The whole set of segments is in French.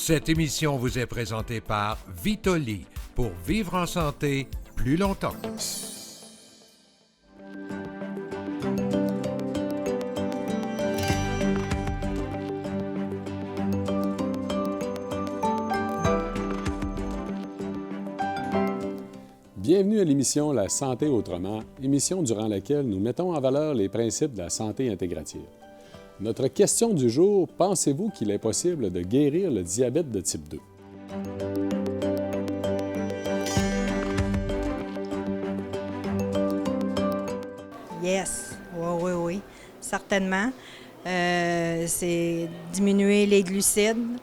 Cette émission vous est présentée par Vitoli, pour vivre en santé plus longtemps. Bienvenue à l'émission La santé autrement, émission durant laquelle nous mettons en valeur les principes de la santé intégrative. Notre question du jour, pensez-vous qu'il est possible de guérir le diabète de type 2? Yes, oui, certainement. C'est diminuer les glucides,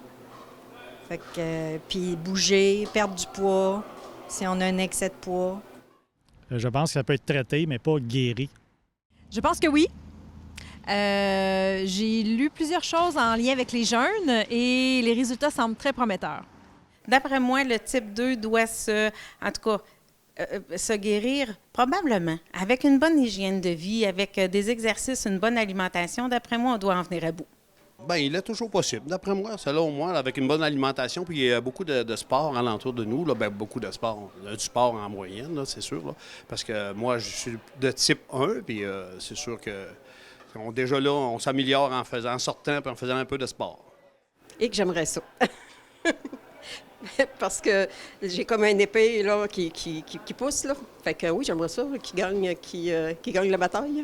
puis bouger, perdre du poids, si on a un excès de poids. Je pense que ça peut être traité, mais pas guéri. Je pense que oui. J'ai lu plusieurs choses en lien avec les jeûnes et les résultats semblent très prometteurs. D'après moi, le type 2 doit se guérir probablement avec une bonne hygiène de vie, avec des exercices, une bonne alimentation. D'après moi, on doit en venir à bout. Bien, il est toujours possible. D'après moi, selon moi, avec une bonne alimentation, puis beaucoup de sport alentour de nous, là, bien, beaucoup de sport, du sport en moyenne, là, c'est sûr, là, parce que moi, je suis de type 1, puis c'est sûr que déjà là, on s'améliore en sortant puis en faisant un peu de sport. Et que j'aimerais ça. Parce que j'ai comme un épée là, qui pousse. Là. Fait que oui, j'aimerais ça, qui gagne la bataille.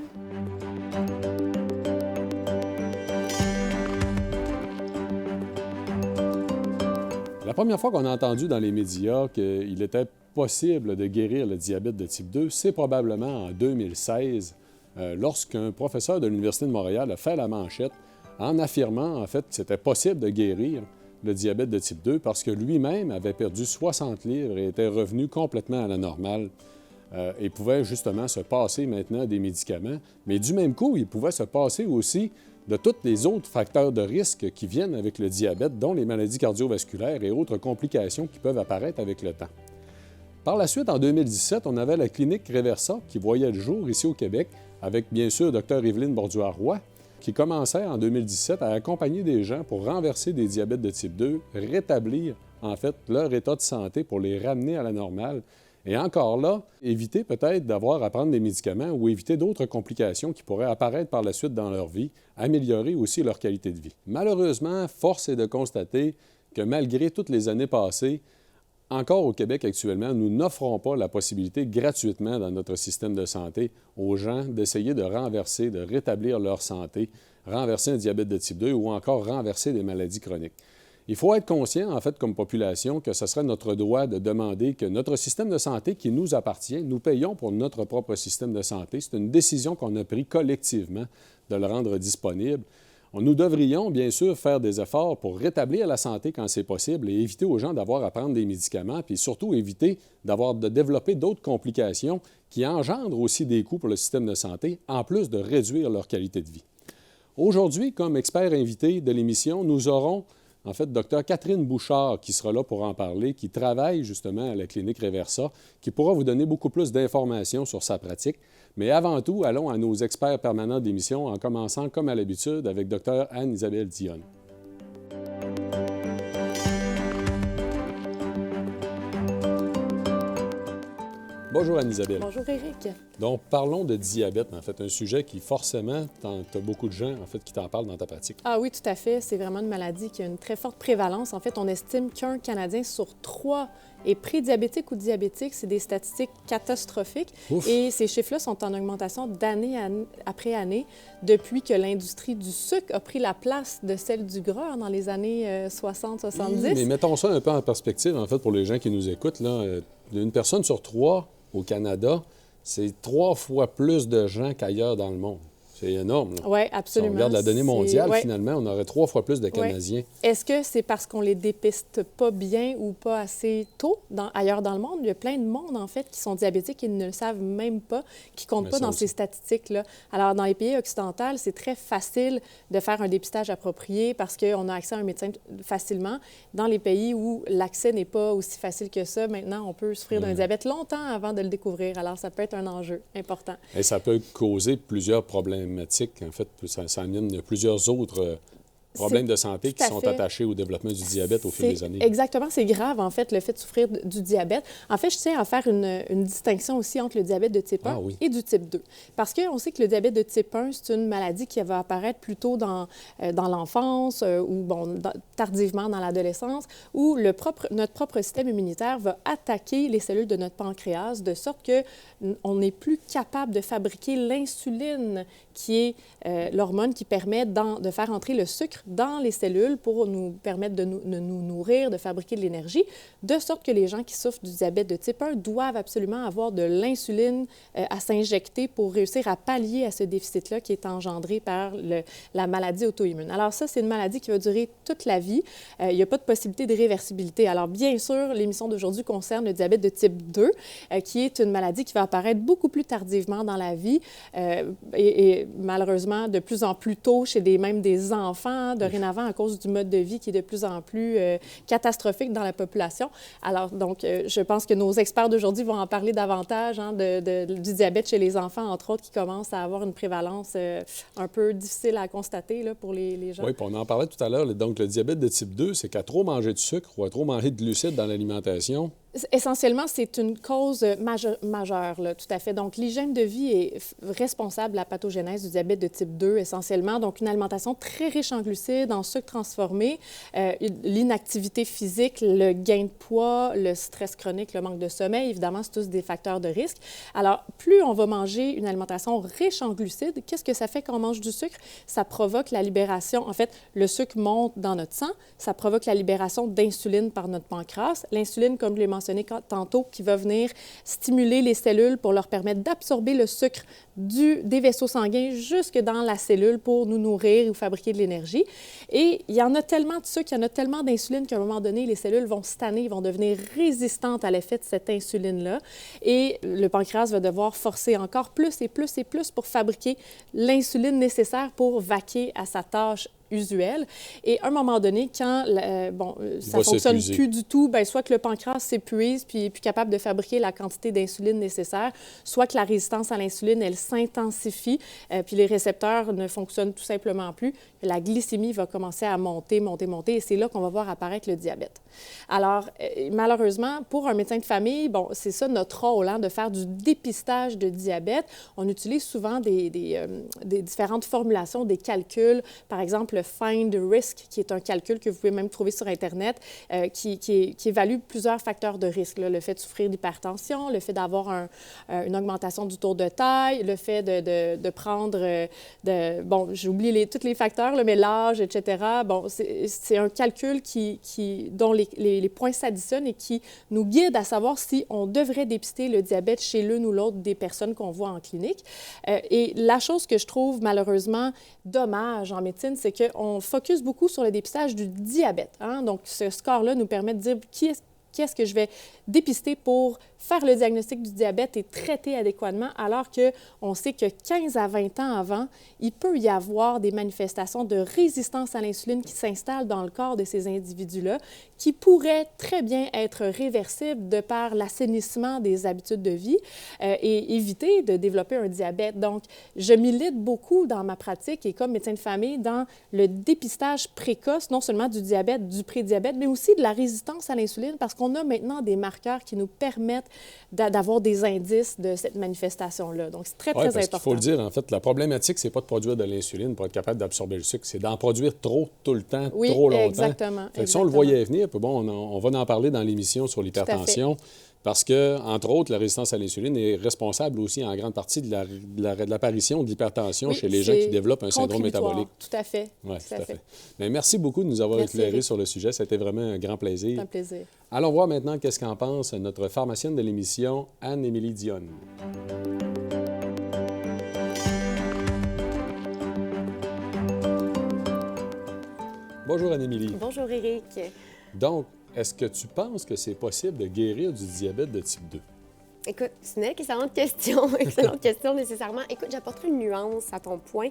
La première fois qu'on a entendu dans les médias qu'il était possible de guérir le diabète de type 2, c'est probablement en 2016, lorsqu'un professeur de l'Université de Montréal a fait la manchette en affirmant en fait que c'était possible de guérir le diabète de type 2 parce que lui-même avait perdu 60 livres et était revenu complètement à la normale et pouvait justement se passer maintenant des médicaments. Mais du même coup, il pouvait se passer aussi de tous les autres facteurs de risque qui viennent avec le diabète, dont les maladies cardiovasculaires et autres complications qui peuvent apparaître avec le temps. Par la suite, en 2017, on avait la clinique Reversa qui voyait le jour ici au Québec avec, bien sûr, Dr Evelyne Borduas-Roy, qui commençait en 2017 à accompagner des gens pour renverser des diabètes de type 2, rétablir, en fait, leur état de santé pour les ramener à la normale. Et encore là, éviter peut-être d'avoir à prendre des médicaments ou éviter d'autres complications qui pourraient apparaître par la suite dans leur vie, améliorer aussi leur qualité de vie. Malheureusement, force est de constater que malgré toutes les années passées, encore au Québec actuellement, nous n'offrons pas la possibilité gratuitement dans notre système de santé aux gens d'essayer de renverser, de rétablir leur santé, renverser un diabète de type 2 ou encore renverser des maladies chroniques. Il faut être conscient, en fait, comme population, que ce serait notre droit de demander que notre système de santé qui nous appartient, nous payons pour notre propre système de santé. C'est une décision qu'on a prise collectivement de le rendre disponible. Nous devrions, bien sûr, faire des efforts pour rétablir la santé quand c'est possible et éviter aux gens d'avoir à prendre des médicaments, puis surtout éviter de développer d'autres complications qui engendrent aussi des coûts pour le système de santé, en plus de réduire leur qualité de vie. Aujourd'hui, comme expert invité de l'émission, nous aurons en fait Dr Catherine Bouchard qui sera là pour en parler, qui travaille justement à la clinique Reversa, qui pourra vous donner beaucoup plus d'informations sur sa pratique. Mais avant tout, allons à nos experts permanents d'émission, en commençant, comme à l'habitude, avec Dr Anne-Isabelle Dionne. Bonjour Anne-Isabelle. Bonjour Éric. Donc, parlons de diabète, en fait, un sujet qui, forcément, tu as beaucoup de gens, en fait, qui t'en parlent dans ta pratique. Ah oui, tout à fait. C'est vraiment une maladie qui a une très forte prévalence. En fait, on estime qu'un Canadien sur 3 est prédiabétique ou diabétique. C'est des statistiques catastrophiques. Ouf. Et ces chiffres-là sont en augmentation d'année après année depuis que l'industrie du sucre a pris la place de celle du gras dans les années 60-70. Mais mettons ça un peu en perspective, en fait, pour les gens qui nous écoutent. Là, une personne sur 3 au Canada, c'est 3 fois plus de gens qu'ailleurs dans le monde. C'est énorme. Oui, absolument. Si on regarde la donnée mondiale, finalement, on aurait 3 fois plus de Canadiens. Ouais. Est-ce que c'est parce qu'on les dépiste pas bien ou pas assez tôt ailleurs dans le monde? Il y a plein de monde, en fait, qui sont diabétiques et ne le savent même pas, qui comptent pas dans ces statistiques-là. Alors, dans les pays occidentaux, c'est très facile de faire un dépistage approprié parce qu'on a accès à un médecin facilement. Dans les pays où l'accès n'est pas aussi facile que ça, maintenant, on peut souffrir d'un diabète longtemps avant de le découvrir. Alors, ça peut être un enjeu important. Et ça peut causer plusieurs problèmes. En fait, ça amène plusieurs autres problèmes de santé qui sont attachés au développement du diabète au fil des années. Exactement, c'est grave, en fait, le fait de souffrir du diabète. En fait, je tiens à faire une distinction aussi entre le diabète de type 1 et du type 2. Parce qu'on sait que le diabète de type 1, c'est une maladie qui va apparaître plutôt dans l'enfance ou tardivement dans l'adolescence, où notre propre système immunitaire va attaquer les cellules de notre pancréas de sorte qu'on n'est plus capable de fabriquer l'insuline qui est l'hormone qui permet de faire entrer le sucre dans les cellules pour nous permettre de nous nourrir, de fabriquer de l'énergie, de sorte que les gens qui souffrent du diabète de type 1 doivent absolument avoir de l'insuline à s'injecter pour réussir à pallier à ce déficit-là qui est engendré par la maladie auto-immune. Alors ça, c'est une maladie qui va durer toute la vie. Il n'y a pas de possibilité de réversibilité. Alors bien sûr, l'émission d'aujourd'hui concerne le diabète de type 2, qui est une maladie qui va apparaître beaucoup plus tardivement dans la vie et malheureusement de plus en plus tôt chez même des enfants, dorénavant à cause du mode de vie qui est de plus en plus catastrophique dans la population. Alors donc, je pense que nos experts d'aujourd'hui vont en parler davantage du diabète chez les enfants, entre autres, qui commencent à avoir une prévalence un peu difficile à constater là, pour les gens. Oui, puis on en parlait tout à l'heure. Donc, le diabète de type 2, c'est qu'à trop manger de sucre ou à trop manger de glucides dans l'alimentation. Essentiellement, c'est une cause majeure, là, tout à fait. Donc, l'hygiène de vie est responsable de la pathogénèse du diabète de type 2, essentiellement. Donc, une alimentation très riche en glucides, en sucre transformé, l'inactivité physique, le gain de poids, le stress chronique, le manque de sommeil, évidemment, c'est tous des facteurs de risque. Alors, plus on va manger une alimentation riche en glucides, qu'est-ce que ça fait quand on mange du sucre? Ça provoque la libération. En fait, le sucre monte dans notre sang, ça provoque la libération d'insuline par notre pancréas. L'insuline, comme je l'ai mentionné tantôt, qui va venir stimuler les cellules pour leur permettre d'absorber le sucre des vaisseaux sanguins jusque dans la cellule pour nous nourrir ou fabriquer de l'énergie. Et il y en a tellement de sucre, il y en a tellement d'insuline qu'à un moment donné, les cellules vont se tanner, vont devenir résistantes à l'effet de cette insuline-là. Et le pancréas va devoir forcer encore plus et plus et plus pour fabriquer l'insuline nécessaire pour vaquer à sa tâche usuelle. Et à un moment donné, quand ça ne fonctionne plus du tout, bien, soit que le pancréas s'épuise puis n'est plus capable de fabriquer la quantité d'insuline nécessaire, soit que la résistance à l'insuline, elle s'intensifie, puis les récepteurs ne fonctionnent tout simplement plus. La glycémie va commencer à monter, et c'est là qu'on va voir apparaître le diabète. Alors, malheureusement, pour un médecin de famille, bon, c'est ça notre rôle, de faire du dépistage de diabète. On utilise souvent des différentes formulations, des calculs, par exemple, le Find Risk, qui est un calcul que vous pouvez même trouver sur Internet, qui évalue plusieurs facteurs de risque. Là, le fait de souffrir d'hypertension, le fait d'avoir une augmentation du tour de taille, le fait de prendre, j'ai oublié tous les facteurs, là, mais l'âge, etc. Bon, c'est un calcul dont les points s'additionnent et qui nous guide à savoir si on devrait dépister le diabète chez l'une ou l'autre des personnes qu'on voit en clinique. Et la chose que je trouve malheureusement dommage en médecine, c'est qu'on focus beaucoup sur le dépistage du diabète. Donc, ce score-là nous permet de dire qui est-ce que je vais dépister pour faire le diagnostic du diabète et traiter adéquatement, alors qu'on sait que 15 à 20 ans avant, il peut y avoir des manifestations de résistance à l'insuline qui s'installent dans le corps de ces individus-là, qui pourraient très bien être réversibles de par l'assainissement des habitudes de vie et éviter de développer un diabète. Donc, je milite beaucoup dans ma pratique et comme médecin de famille dans le dépistage précoce, non seulement du diabète, du prédiabète, mais aussi de la résistance à l'insuline, parce qu'on a maintenant des marqueurs qui nous permettent d'avoir des indices de cette manifestation-là. Donc, c'est très, très important. Il faut le dire, en fait, la problématique, c'est pas de produire de l'insuline pour être capable d'absorber le sucre, c'est d'en produire trop, tout le temps, trop longtemps. Exactement. Si on le voyait venir, puis bon, on va en parler dans l'émission sur l'hypertension, parce que, entre autres, la résistance à l'insuline est responsable aussi en grande partie de l'apparition de l'hypertension chez les gens qui développent un syndrome métabolique. Tout à fait. Oui, tout à fait. Mais merci beaucoup de nous avoir éclairé sur le sujet. C'était vraiment un grand plaisir. C'est un plaisir. Allons voir maintenant qu'est-ce qu'en pense notre pharmacienne de l'émission, Anne-Émilie Dionne. Bonjour Anne-Émilie. Bonjour Éric. Donc, est-ce que tu penses que c'est possible de guérir du diabète de type 2? Écoute, c'est une excellente question nécessairement. Écoute, j'apporterai une nuance à ton point.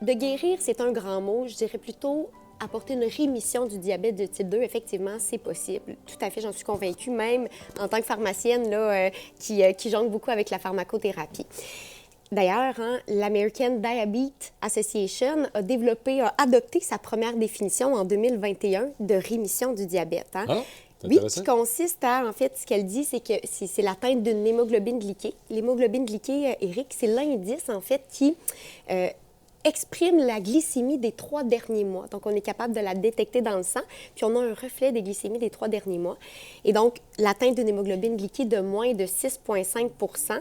De guérir, c'est un grand mot. Je dirais plutôt apporter une rémission du diabète de type 2. Effectivement, c'est possible. Tout à fait, j'en suis convaincue, même en tant que pharmacienne là, qui jongle beaucoup avec la pharmacothérapie. D'ailleurs, l'American Diabetes Association a adopté sa première définition en 2021 de rémission du diabète. Oui, qui consiste à, en fait, ce qu'elle dit, c'est que c'est l'atteinte d'une hémoglobine glyquée. L'hémoglobine glyquée, Éric, c'est l'indice, en fait, qui exprime la glycémie des 3 derniers mois. Donc, on est capable de la détecter dans le sang, puis on a un reflet des glycémies des 3 derniers mois. Et donc, l'atteinte d'une hémoglobine glyquée de moins de 6,5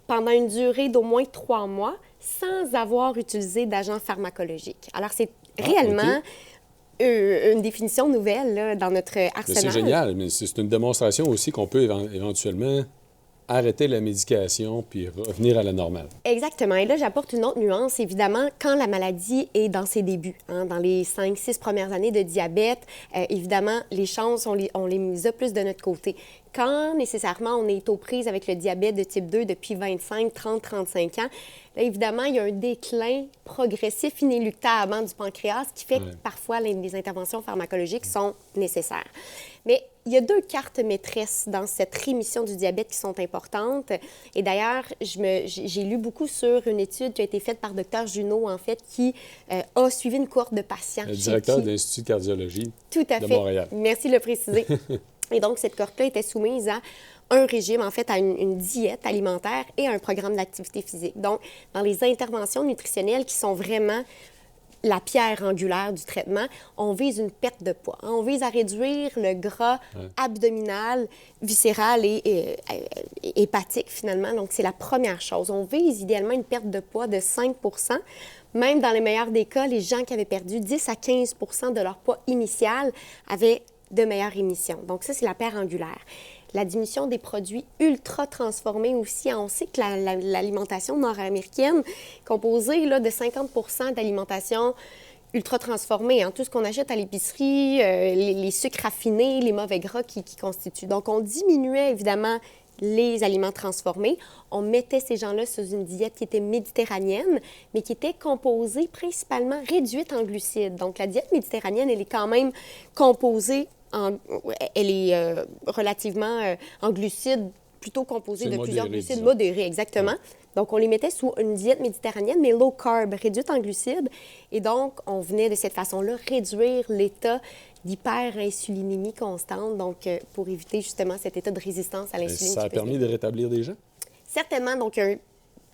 pendant une durée d'au moins 3 mois sans avoir utilisé d'agents pharmacologiques. Alors, c'est réellement une définition nouvelle là, dans notre arsenal. C'est génial, mais c'est une démonstration aussi qu'on peut éventuellement arrêter la médication puis revenir à la normale. Exactement. Et là, j'apporte une autre nuance. Évidemment, quand la maladie est dans ses débuts, dans les 5-6 premières années de diabète, évidemment, les chances, on les mise plus de notre côté. Quand nécessairement on est aux prises avec le diabète de type 2 depuis 25, 30, 35 ans, là, évidemment, il y a un déclin progressif inéluctable du pancréas, ce qui fait que parfois les interventions pharmacologiques sont nécessaires. Mais il y a 2 cartes maîtresses dans cette rémission du diabète qui sont importantes. Et d'ailleurs, j'ai lu beaucoup sur une étude qui a été faite par Dr Junot, en fait, qui a suivi une cohorte de patients. Le directeur de l'Institut de cardiologie de Montréal. Merci de le préciser. Et donc, cette cohorte-là était soumise à un régime, en fait, à une diète alimentaire et à un programme d'activité physique. Donc, dans les interventions nutritionnelles qui sont vraiment la pierre angulaire du traitement, on vise une perte de poids. On vise à réduire le gras abdominal, viscéral et hépatique, finalement. Donc, c'est la première chose. On vise idéalement une perte de poids de 5 Même dans les meilleurs des cas, les gens qui avaient perdu 10 à 15 de leur poids initial avaient de meilleures rémissions. Donc, ça, c'est la pierre angulaire. La diminution des produits ultra transformés aussi. On sait que l'alimentation nord-américaine est composée là, de 50 d'alimentation ultra transformée. Tout ce qu'on achète à l'épicerie, les sucres raffinés, les mauvais gras qui constituent. Donc, on diminuait évidemment les aliments transformés. On mettait ces gens-là sous une diète qui était méditerranéenne, mais qui était composée principalement réduite en glucides. Donc, la diète méditerranéenne, elle est quand même composée elle est relativement en glucides, plutôt composée de plusieurs glucides modérés, exactement. Donc, on les mettait sous une diète méditerranéenne, mais low carb, réduite en glucides. Et donc, on venait de cette façon-là réduire l'état d'hyperinsulinémie constante, donc pour éviter justement cet état de résistance à l'insuline. Ça a permis de rétablir des gens? Certainement. Donc, un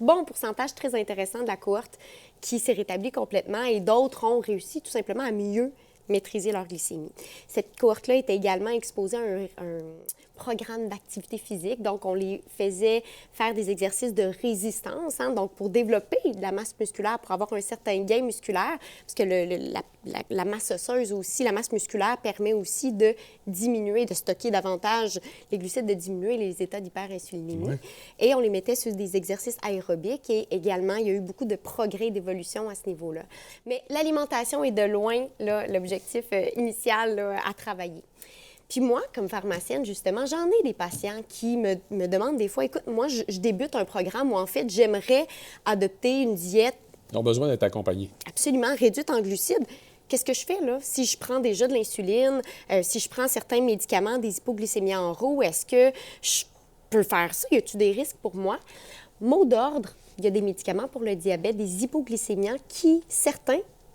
bon pourcentage très intéressant de la cohorte qui s'est rétabli complètement et d'autres ont réussi tout simplement à mieux maîtriser leur glycémie. Cette cohorte-là était également exposée à un programme d'activité physique. Donc, on les faisait faire des exercices de résistance, donc pour développer de la masse musculaire, pour avoir un certain gain musculaire, parce que la masse osseuse aussi, la masse musculaire permet aussi de diminuer, de stocker davantage les glucides, de diminuer les états d'hyperinsulinémie. Oui. Et on les mettait sur des exercices aérobiques et également, il y a eu beaucoup de progrès d'évolution à ce niveau-là. Mais l'alimentation est de loin l'objectif initial à travailler. Puis moi, comme pharmacienne, justement, j'en ai des patients qui me demandent des fois, écoute, moi, je débute un programme où, en fait, j'aimerais adopter une diète. Ils ont besoin d'être accompagnés. Absolument, réduite en glucides. Qu'est-ce que je fais, là? Si je prends déjà de l'insuline, si je prends certains médicaments, des hypoglycémies en roue, est-ce que je peux faire ça? Y a-t-il des risques pour moi? Mot d'ordre, il y a des médicaments pour le diabète, des hypoglycémiants qui,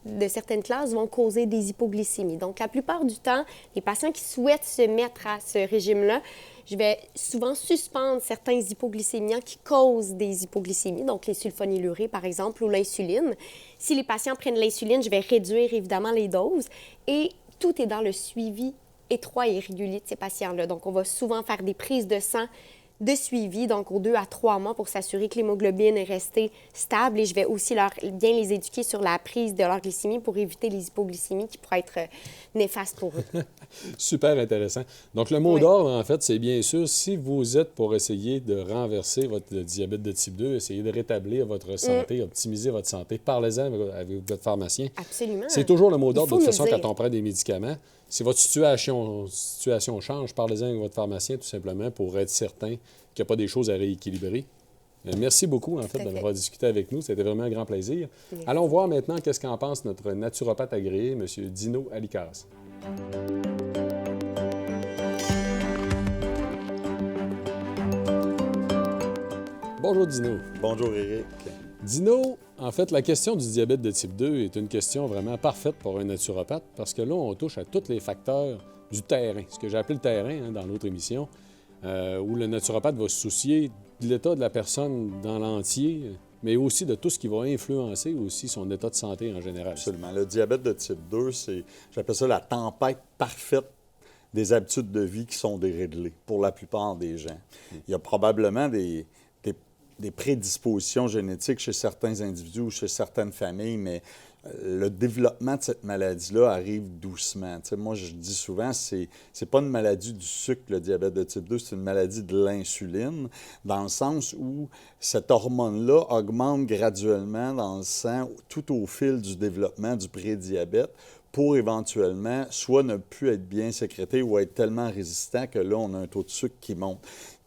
de certaines classes vont causer des hypoglycémies. Donc, la plupart du temps, les patients qui souhaitent se mettre à ce régime-là, je vais souvent suspendre certains hypoglycémiants qui causent des hypoglycémies, donc les sulfonylurées, par exemple, ou l'insuline. Si les patients prennent l'insuline, je vais réduire évidemment les doses et tout est dans le suivi étroit et régulier de ces patients-là. Donc, on va souvent faire des prises de sang de suivi, donc aux 2 à 3 mois pour s'assurer que l'hémoglobine est restée stable et je vais aussi bien les éduquer sur la prise de leur glycémie pour éviter les hypoglycémies qui pourraient être néfastes pour eux. Super intéressant. Donc, le mot d'ordre, en fait, c'est bien sûr, si vous êtes pour essayer de renverser votre diabète de type 2, essayer de rétablir votre santé, optimiser votre santé, parlez-en avec votre pharmacien. Absolument. C'est toujours le mot d'ordre de toute façon quand on prend des médicaments. Si votre situation change, parlez-en avec votre pharmacien tout simplement pour être certain qu'il n'y a pas des choses à rééquilibrer. Merci beaucoup, en fait, d'avoir discuté avec nous. C'était vraiment un grand plaisir. Merci. Allons voir maintenant qu'est-ce qu'en pense notre naturopathe agréé, M. Dino Alicasse. Bonjour Dino. Bonjour Éric. Dino, en fait, la question du diabète de type 2 est une question vraiment parfaite pour un naturopathe parce que là, on touche à tous les facteurs du terrain, ce que j'ai appelé le terrain dans l'autre émission, où le naturopathe va se soucier de l'état de la personne dans l'entier, mais aussi de tout ce qui va influencer aussi son état de santé en général. Absolument. Le diabète de type 2, j'appelle ça la tempête parfaite des habitudes de vie qui sont déréglées pour la plupart des gens. Il y a probablement des prédispositions génétiques chez certains individus ou chez certaines familles, mais le développement de cette maladie-là arrive doucement. Tu sais, moi, je dis souvent, c'est pas une maladie du sucre, le diabète de type 2, c'est une maladie de l'insuline, dans le sens où cette hormone-là augmente graduellement dans le sang tout au fil du développement du prédiabète pour éventuellement soit ne plus être bien sécrété ou être tellement résistant que là, on a un taux de sucre qui monte.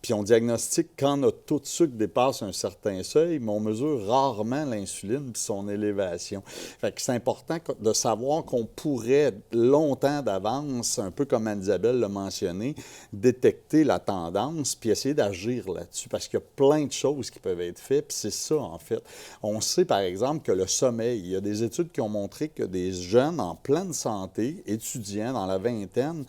Puis on diagnostique quand notre taux de sucre dépasse un certain seuil, mais on mesure rarement l'insuline puis son élévation. Fait que c'est important de savoir qu'on pourrait longtemps d'avance, un peu comme Anne-Isabelle l'a mentionné, détecter la tendance puis essayer d'agir là-dessus parce qu'il y a plein de choses qui peuvent être faites. Puis c'est ça, en fait. On sait, par exemple, que le sommeil, il y a des études qui ont montré que des jeunes en pleine santé, étudiants dans la vingtaine,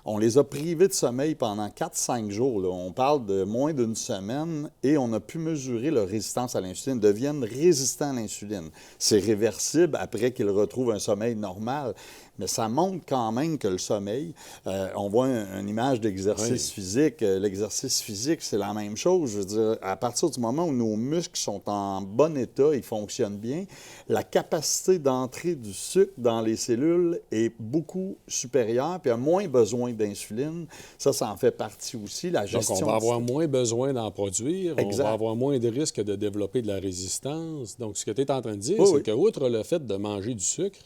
on les a privés de sommeil pendant 4-5 jours. Là. On parle de moins d'une semaine et on a pu mesurer leur résistance à l'insuline. Ils deviennent résistants à l'insuline. C'est réversible après qu'ils retrouvent un sommeil normal. Mais ça montre quand même que le sommeil, on voit une image d'exercice physique. L'exercice physique, c'est la même chose. Je veux dire, à partir du moment où nos muscles sont en bon état, ils fonctionnent bien, la capacité d'entrée du sucre dans les cellules est beaucoup supérieure, puis il y a moins besoin d'insuline. Ça en fait partie aussi. La gestion. Donc, on va avoir moins besoin d'en produire, exact. On va avoir moins de risques de développer de la résistance. Donc, ce que tu es en train de dire, c'est qu'outre le fait de manger du sucre,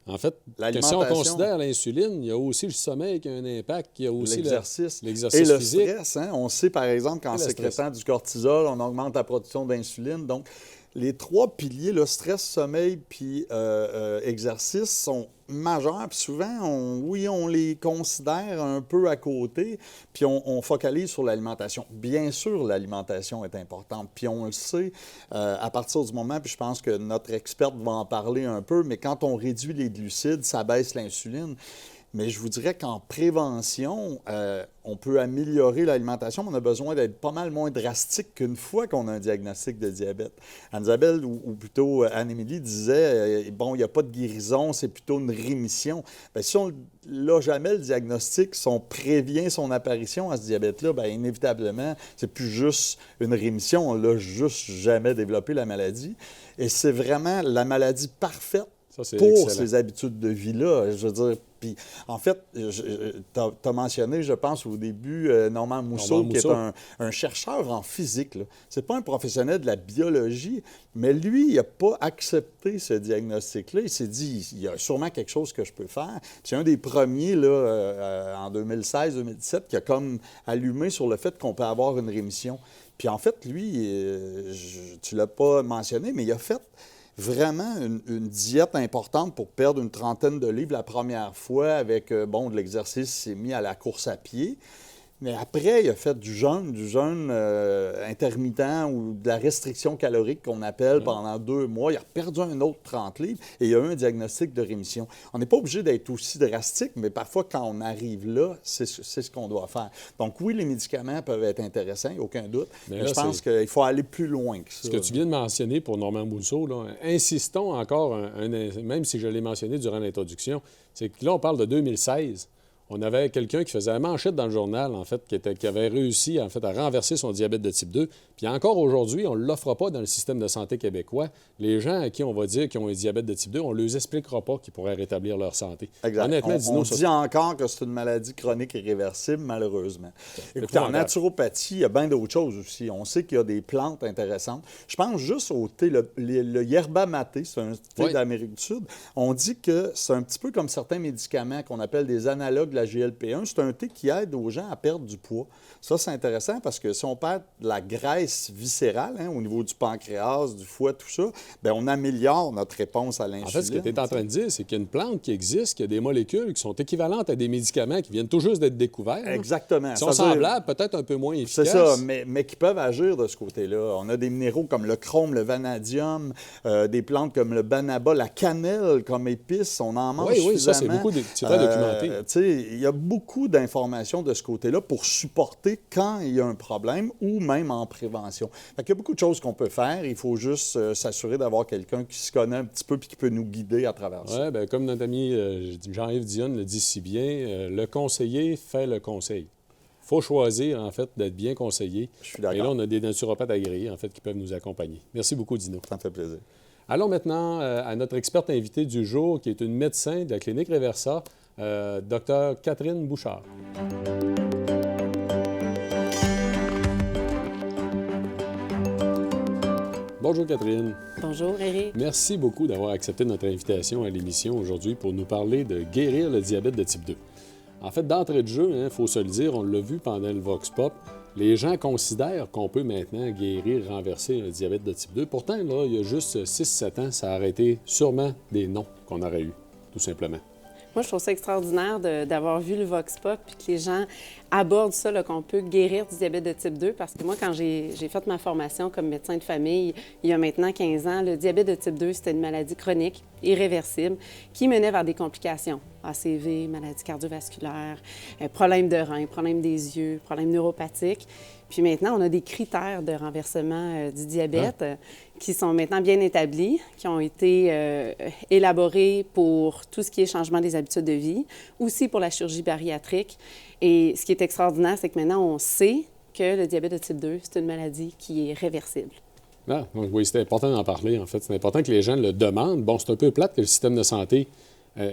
en fait, si on considère l'insuline, il y a aussi le sommeil qui a un impact, il y a aussi l'exercice et le physique. Stress. Hein? On sait, par exemple, qu'en sécrétant du cortisol, on augmente la production d'insuline. Donc, les trois piliers, le stress, sommeil puis exercice, sont majeurs. Puis souvent, on les considère un peu à côté, puis on focalise sur l'alimentation. Bien sûr, l'alimentation est importante, puis on le sait à partir du moment, puis je pense que notre experte va en parler un peu, mais quand on réduit les glucides, ça baisse l'insuline. Mais je vous dirais qu'en prévention, on peut améliorer l'alimentation, mais on a besoin d'être pas mal moins drastique qu'une fois qu'on a un diagnostic de diabète. Anne-Isabelle, ou plutôt Anne-Émilie, disait bon, il n'y a pas de guérison, c'est plutôt une rémission. Bien, si on n'a jamais le diagnostic, si on prévient son apparition à ce diabète-là, bien, inévitablement, c'est plus juste une rémission, on l'a juste jamais développé, la maladie. Et c'est vraiment la maladie parfaite pour ces habitudes de vie-là. Je veux dire, puis en fait, tu as mentionné, je pense, au début, Normand Mousseau, qui est un chercheur en physique. Ce n'est pas un professionnel de la biologie, mais lui, il n'a pas accepté ce diagnostic-là. Il s'est dit, il y a sûrement quelque chose que je peux faire. C'est un des premiers, là, en 2016-2017, qui a comme allumé sur le fait qu'on peut avoir une rémission. Puis en fait, lui, tu ne l'as pas mentionné, mais il a fait vraiment une diète importante pour perdre une trentaine de livres la première fois avec, de l'exercice, il s'est mis à la course à pied. Mais après, il a fait du jeûne intermittent ou de la restriction calorique qu'on appelle pendant 2 mois. Il a perdu un autre 30 livres et il a eu un diagnostic de rémission. On n'est pas obligé d'être aussi drastique, mais parfois, quand on arrive là, c'est ce qu'on doit faire. Donc oui, les médicaments peuvent être intéressants, il n'y a aucun doute, mais là, je pense qu'il faut aller plus loin que ça. Ce que tu viens de mentionner pour Normand Mousseau, là, insistons encore, même si je l'ai mentionné durant l'introduction, c'est que là, on parle de 2016. On avait quelqu'un qui faisait la manchette dans le journal, en fait, qui avait réussi, en fait, à renverser son diabète de type 2. Puis encore aujourd'hui, on ne l'offre pas dans le système de santé québécois. Les gens à qui on va dire qu'ils ont un diabète de type 2, on ne leur expliquera pas qu'ils pourraient rétablir leur santé. Exact. Honnêtement, on dit encore que c'est une maladie chronique irréversible, malheureusement. Écoutez, en naturopathie, il y a bien d'autres choses aussi. On sait qu'il y a des plantes intéressantes. Je pense juste au thé, le yerba maté, c'est un thé d'Amérique du Sud. On dit que c'est un petit peu comme certains médicaments qu'on appelle des analogues de la GLP-1. C'est un thé qui aide aux gens à perdre du poids. Ça, c'est intéressant parce que si on perd de la graisse viscérale, au niveau du pancréas, du foie, tout ça, bien, on améliore notre réponse à l'insuline. En fait, ce que tu es en train de dire, c'est qu'il y a une plante qui existe, qui a des molécules qui sont équivalentes à des médicaments qui viennent tout juste d'être découverts. Exactement. Qui sont semblables, peut-être un peu moins efficaces. C'est ça, mais qui peuvent agir de ce côté-là. On a des minéraux comme le chrome, le vanadium, des plantes comme le banaba, la cannelle comme épice, on en mange suffisamment. Oui, ça, c'est très documenté. Il y a beaucoup d'informations de ce côté-là pour supporter quand il y a un problème ou même en prévention. Fait qu'il y a beaucoup de choses qu'on peut faire. Il faut juste s'assurer d'avoir quelqu'un qui se connaît un petit peu et qui peut nous guider à travers ça. Oui, bien, comme notre ami Jean-Yves Dionne le dit si bien, le conseiller fait le conseil. Il faut choisir, en fait, d'être bien conseillé. Je suis d'accord. Et là, on a des naturopathes agréés, en fait, qui peuvent nous accompagner. Merci beaucoup, Dino. Ça me fait plaisir. Allons maintenant à notre experte invitée du jour, qui est une médecin de la clinique Reversa, Dr. Catherine Bouchard. Bonjour, Catherine. Bonjour, Éric. Merci beaucoup d'avoir accepté notre invitation à l'émission aujourd'hui pour nous parler de guérir le diabète de type 2. En fait, d'entrée de jeu, il faut se le dire, on l'a vu pendant le Vox Pop, les gens considèrent qu'on peut maintenant guérir, renverser un diabète de type 2. Pourtant, là, il y a juste 6-7 ans, ça aurait été sûrement des noms qu'on aurait eus, tout simplement. Moi, je trouve ça extraordinaire d'avoir vu le Vox Pop et que les gens abordent ça, qu'on peut guérir du diabète de type 2. Parce que moi, quand j'ai fait ma formation comme médecin de famille, il y a maintenant 15 ans, le diabète de type 2, c'était une maladie chronique, irréversible, qui menait vers des complications. ACV, maladie cardiovasculaire, problèmes de reins, problèmes des yeux, problèmes neuropathiques. Puis maintenant, on a des critères de renversement du diabète qui sont maintenant bien établis, qui ont été élaborés pour tout ce qui est changement des habitudes de vie, aussi pour la chirurgie bariatrique. Et ce qui est extraordinaire, c'est que maintenant, on sait que le diabète de type 2, c'est une maladie qui est réversible. Ah, donc oui, c'est important d'en parler, en fait. C'est important que les gens le demandent. Bon, c'est un peu plate que le système de santé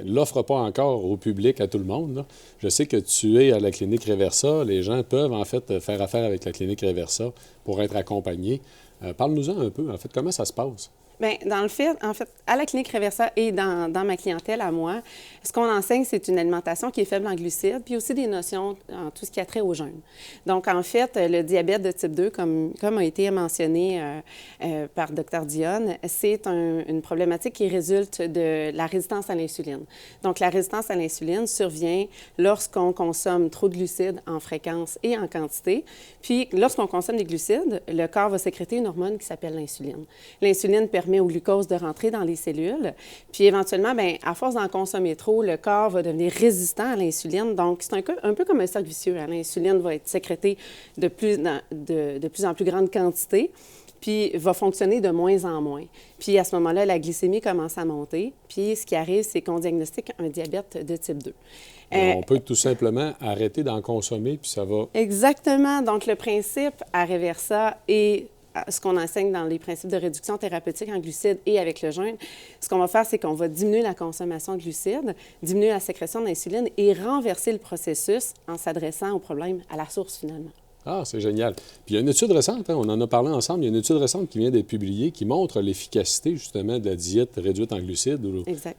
l'offre pas encore au public, à tout le monde, là. Je sais que tu es à la clinique Reversa. Les gens peuvent, en fait, faire affaire avec la clinique Reversa pour être accompagnés. Parle-nous-en un peu, en fait. Comment ça se passe? Bien, dans le fait, en fait, à la clinique Reversa et dans ma clientèle à moi, ce qu'on enseigne, c'est une alimentation qui est faible en glucides, puis aussi des notions en tout ce qui a trait au jeûne. Donc, en fait, le diabète de type 2, comme a été mentionné par Dr. Dionne, c'est une problématique qui résulte de la résistance à l'insuline. Donc, la résistance à l'insuline survient lorsqu'on consomme trop de glucides en fréquence et en quantité. Puis, lorsqu'on consomme des glucides, le corps va sécréter une hormone qui s'appelle l'insuline. L'insuline permet au glucose de rentrer dans les cellules. Puis éventuellement, bien, à force d'en consommer trop, le corps va devenir résistant à l'insuline. Donc, c'est un peu comme un cercle vicieux. L'insuline va être sécrétée de plus en plus grande quantité, puis va fonctionner de moins en moins. Puis à ce moment-là, la glycémie commence à monter. Puis ce qui arrive, c'est qu'on diagnostique un diabète de type 2. On peut tout simplement arrêter d'en consommer, puis ça va... Exactement. Donc, le principe à Reversa est ce qu'on enseigne dans les principes de réduction thérapeutique en glucides et avec le jeûne. Ce qu'on va faire, c'est qu'on va diminuer la consommation de glucides, diminuer la sécrétion d'insuline et renverser le processus en s'adressant au problème à la source, finalement. Ah, c'est génial. Puis il y a une étude récente, on en a parlé ensemble, il y a une étude récente qui vient d'être publiée qui montre l'efficacité, justement, de la diète réduite en glucides. Exact.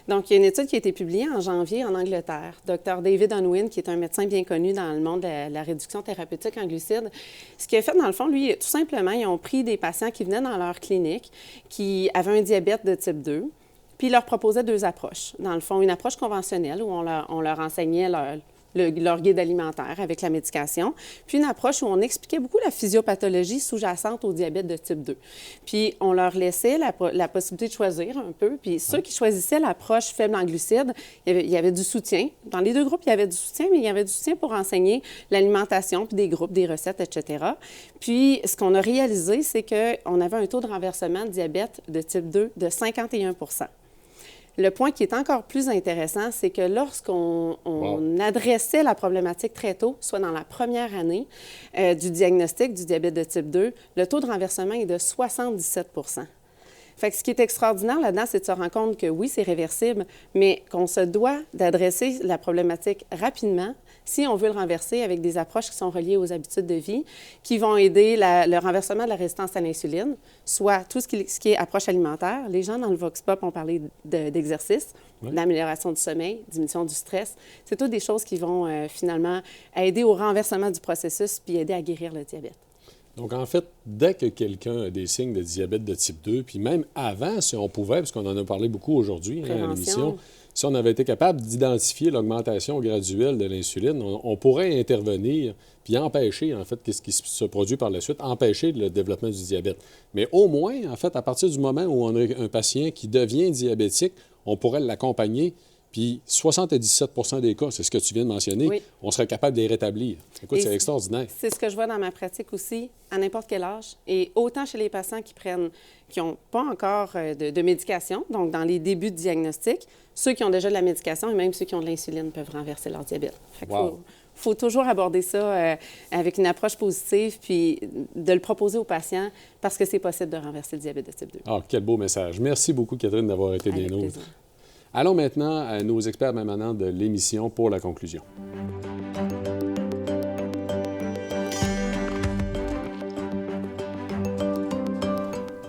Donc, il y a une étude qui a été publiée en janvier en Angleterre. Dr. David Unwin, qui est un médecin bien connu dans le monde de la réduction thérapeutique en glucides, ce qu'il a fait, dans le fond, lui, tout simplement, ils ont pris des patients qui venaient dans leur clinique, qui avaient un diabète de type 2, puis ils leur proposaient 2 approches. Dans le fond, une approche conventionnelle où on leur enseignait leur guide alimentaire avec la médication, puis une approche où on expliquait beaucoup la physiopathologie sous-jacente au diabète de type 2. Puis on leur laissait la possibilité de choisir un peu, puis ceux qui choisissaient l'approche faible en glucides, il y avait du soutien. Dans les 2 groupes, il y avait du soutien, mais il y avait du soutien pour enseigner l'alimentation, puis des groupes, des recettes, etc. Puis ce qu'on a réalisé, c'est qu'on avait un taux de renversement de diabète de type 2 de 51 %. Le point qui est encore plus intéressant, c'est que lorsqu'on adressait la problématique très tôt, soit dans la première année du diagnostic du diabète de type 2, le taux de renversement est de 77 %. Fait que ce qui est extraordinaire là-dedans, c'est de se rendre compte que oui, c'est réversible, mais qu'on se doit d'adresser la problématique rapidement si on veut le renverser avec des approches qui sont reliées aux habitudes de vie, qui vont aider le renversement de la résistance à l'insuline, soit tout ce qui est approche alimentaire. Les gens dans le Vox Pop ont parlé d'exercice, l'amélioration du sommeil, diminution du stress. C'est toutes des choses qui vont finalement aider au renversement du processus puis aider à guérir le diabète. Donc, en fait, dès que quelqu'un a des signes de diabète de type 2, puis même avant, si on pouvait, parce qu'on en a parlé beaucoup aujourd'hui à l'émission, si on avait été capable d'identifier l'augmentation graduelle de l'insuline, on pourrait intervenir puis empêcher, en fait, ce qui se produit par la suite, empêcher le développement du diabète. Mais au moins, en fait, à partir du moment où on a un patient qui devient diabétique, on pourrait l'accompagner. Puis 77 des cas, c'est ce que tu viens de mentionner, on serait capable de les rétablir. Écoute, c'est extraordinaire. C'est ce que je vois dans ma pratique aussi, à n'importe quel âge. Et autant chez les patients qui n'ont pas encore de médication, donc dans les débuts de diagnostic, ceux qui ont déjà de la médication et même ceux qui ont de l'insuline peuvent renverser leur diabète. Fait qu'il faut toujours aborder ça avec une approche positive, puis de le proposer aux patients parce que c'est possible de renverser le diabète de type 2. Ah, quel beau message. Merci beaucoup, Catherine, d'avoir été des nôtres. Plaisir. Allons maintenant à nos experts permanents de l'émission pour la conclusion.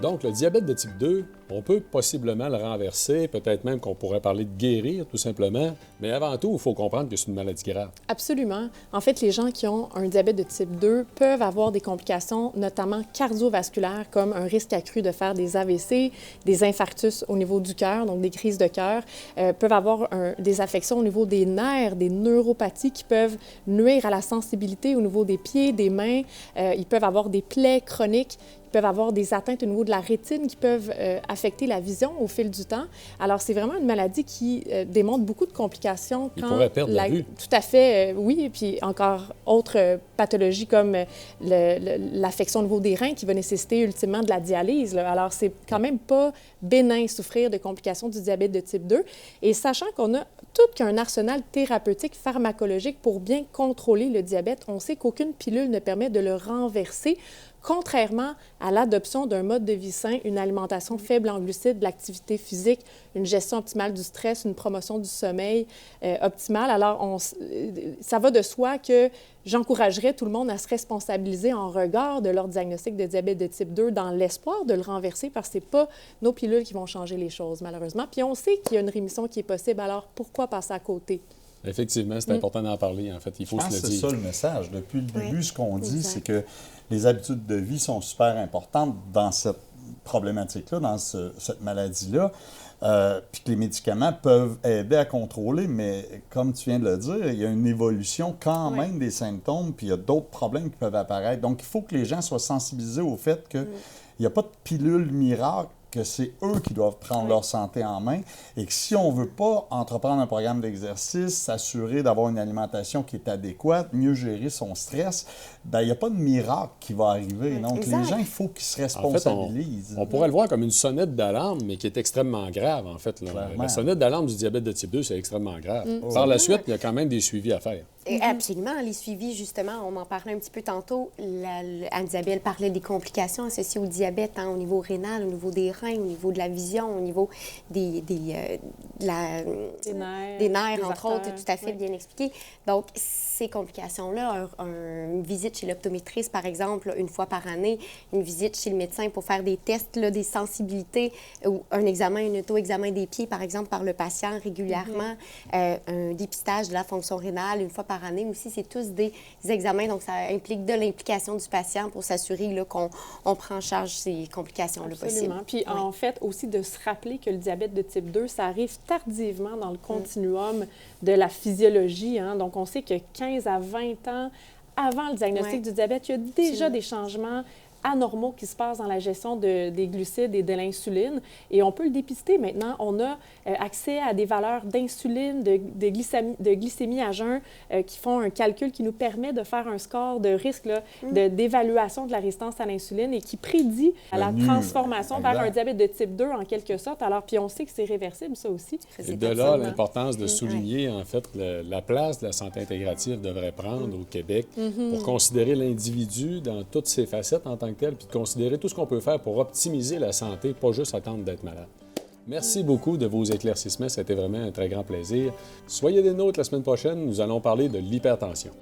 Donc, le diabète de type 2, on peut possiblement le renverser, peut-être même qu'on pourrait parler de guérir, tout simplement. Mais avant tout, il faut comprendre que c'est une maladie grave. Absolument. En fait, les gens qui ont un diabète de type 2 peuvent avoir des complications, notamment cardiovasculaires, comme un risque accru de faire des AVC, des infarctus au niveau du cœur, donc des crises de cœur, peuvent avoir des affections au niveau des nerfs, des neuropathies qui peuvent nuire à la sensibilité au niveau des pieds, des mains. Ils peuvent avoir des plaies chroniques. Peuvent avoir des atteintes au niveau de la rétine qui peuvent affecter la vision au fil du temps. Alors, c'est vraiment une maladie qui démontre beaucoup de complications. Ils pourraient perdre la vue. Tout à fait, oui. Et puis encore autres pathologies comme l'affection au niveau des reins qui va nécessiter ultimement de la dialyse. Là. Alors, c'est quand même pas bénin souffrir de complications du diabète de type 2. Et sachant qu'on a tout qu'un arsenal thérapeutique pharmacologique pour bien contrôler le diabète, on sait qu'aucune pilule ne permet de le renverser, contrairement à l'adoption d'un mode de vie sain, une alimentation faible en glucides, de l'activité physique, une gestion optimale du stress, une promotion du sommeil optimale. Alors, ça va de soi que j'encouragerais tout le monde à se responsabiliser en regard de leur diagnostic de diabète de type 2 dans l'espoir de le renverser parce que ce n'est pas nos pilules qui vont changer les choses, malheureusement. Puis on sait qu'il y a une rémission qui est possible, alors pourquoi passer à côté? Effectivement, c'est important d'en parler, en fait. Il faut se le dire. C'est ça le message. Depuis le début, ce qu'on dit, c'est que les habitudes de vie sont super importantes dans cette problématique-là, dans cette maladie-là, puis que les médicaments peuvent aider à contrôler, mais comme tu viens de le dire, il y a une évolution quand même des symptômes, puis il y a d'autres problèmes qui peuvent apparaître. Donc, il faut que les gens soient sensibilisés au fait qu'il n'y a pas de pilule miracle, que c'est eux qui doivent prendre leur santé en main et que si on ne veut pas entreprendre un programme d'exercice, s'assurer d'avoir une alimentation qui est adéquate, mieux gérer son stress, bien, il n'y a pas de miracle qui va arriver. Donc, les gens, il faut qu'ils se responsabilisent. En fait, on pourrait le voir comme une sonnette d'alarme, mais qui est extrêmement grave, en fait. La sonnette d'alarme du diabète de type 2, c'est extrêmement grave. Par la suite, il y a quand même des suivis à faire. Et absolument. Les suivis, justement, on en parlait un petit peu tantôt. Anne-Isabelle parlait des complications associées au diabète, au niveau rénal, au niveau des reins, au niveau de la vision, au niveau des nerfs, entre autres, tout à fait bien expliqué. Donc, ces complications-là, une visite chez l'optométriste, par exemple, une fois par année, une visite chez le médecin pour faire des tests, des sensibilités, ou un examen, un auto-examen des pieds, par exemple, par le patient régulièrement, un dépistage de la fonction rénale une fois par année aussi, c'est tous des examens, donc ça implique de l'implication du patient pour s'assurer qu'on prend en charge ces complications-là possibles. Puis en fait, aussi de se rappeler que le diabète de type 2, ça arrive tardivement dans le continuum de la physiologie. Donc, on sait que 15 à 20 ans avant le diagnostic du diabète, il y a déjà des changements anormaux qui se passent dans la gestion des glucides et de l'insuline. Et on peut le dépister maintenant. On a accès à des valeurs d'insuline, de glycémie à jeun qui font un calcul qui nous permet de faire un score de risque d'évaluation de la résistance à l'insuline et qui prédit la transformation vers un diabète de type 2 en quelque sorte. Alors, puis on sait que c'est réversible, ça aussi. Et de là, l'importance de souligner, en fait, la place de la santé intégrative devrait prendre au Québec pour considérer l'individu dans toutes ses facettes en tant que tel, puis de considérer tout ce qu'on peut faire pour optimiser la santé, pas juste attendre d'être malade. Merci beaucoup de vos éclaircissements, c'était vraiment un très grand plaisir. Soyez des nôtres la semaine prochaine, nous allons parler de l'hypertension.